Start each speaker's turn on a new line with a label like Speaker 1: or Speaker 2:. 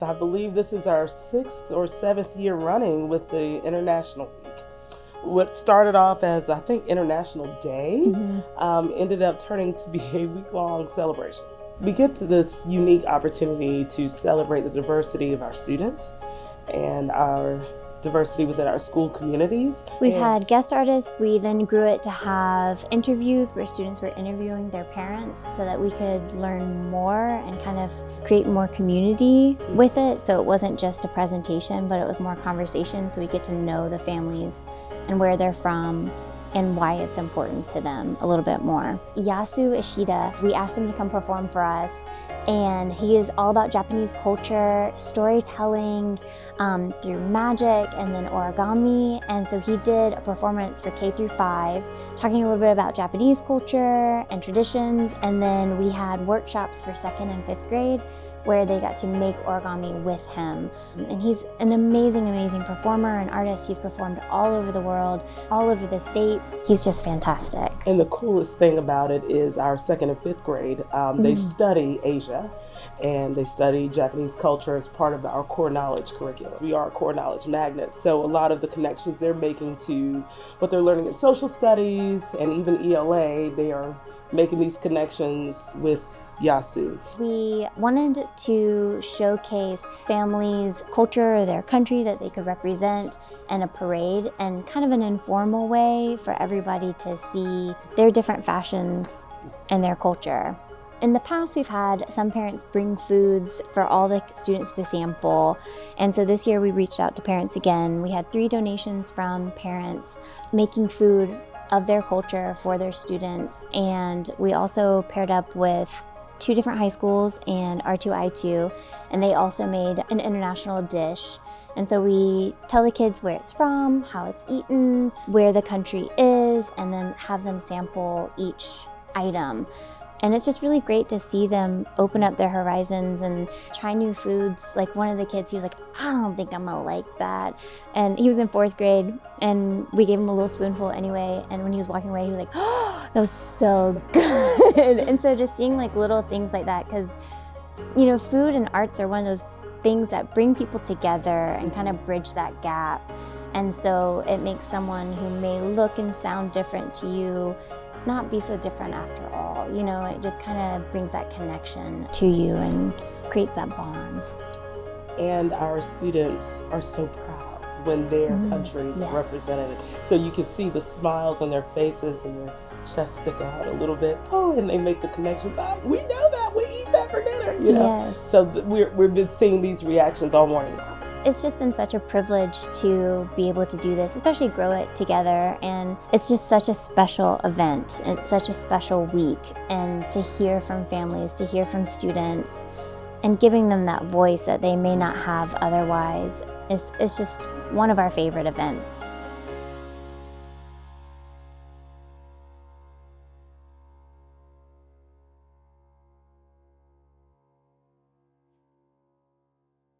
Speaker 1: I believe this is our 6th or 7th year running with the International Week. What started off as, I think, International Day, ended up turning to be a week-long celebration. We get this unique opportunity to celebrate the diversity of our students and our diversity within our school communities.
Speaker 2: We've had guest artists. We then grew it to have interviews where students were interviewing their parents so that we could learn more and kind of create more community with it. So it wasn't just a presentation, but it was more conversation, so we get to know the families and where they're from and why it's important to them a little bit more. Yasu Ishida, we asked him to come perform for us, and he is all about Japanese culture, storytelling through magic and then origami. And so he did a performance for K through 5, talking a little bit about Japanese culture and traditions. And then we had workshops for 2nd and 5th grade where they got to make origami with him. And he's an amazing, amazing performer and artist. He's performed all over the world, all over the States. He's just fantastic.
Speaker 1: And the coolest thing about it is our 2nd and 5th grade, they study Asia and they study Japanese culture as part of our core knowledge curriculum. We are core knowledge magnets, so a lot of the connections they're making to what they're learning in social studies and even ELA, they are making these connections with Yasu.
Speaker 2: We wanted to showcase families' culture, their country that they could represent in a parade, and kind of an informal way for everybody to see their different fashions and their culture. In the past, we've had some parents bring foods for all the students to sample. And so this year we reached out to parents again. We had 3 donations from parents making food of their culture for their students. And we also paired up with 2 different high schools and R2I2, and they also made an international dish. And so we tell the kids where it's from, how it's eaten, where the country is, and then have them sample each item. And it's just really great to see them open up their horizons and try new foods. Like one of the kids, he was like, I don't think I'm gonna like that. And he was in 4th grade, and we gave him a little spoonful anyway. And when he was walking away, he was like, oh, that was so good. And so just seeing like little things like that, because, you know, food and arts are one of those things that bring people together and kind of bridge that gap. And so it makes someone who may look and sound different to you not be so different after all. You know, it just kind of brings that connection to you and creates that bond.
Speaker 1: And our students are so proud when their countries are represented. So you can see the smiles on their faces and their chests stick out a little bit. Oh, and they make the connections. Oh, we know that. We eat that for dinner. You know?
Speaker 2: Yes.
Speaker 1: So we've been seeing these reactions all morning long.
Speaker 2: It's just been such a privilege to be able to do this, especially grow it together. And it's just such a special event. It's such a special week. And to hear from families, to hear from students, and giving them that voice that they may not have otherwise, is just one of our favorite events.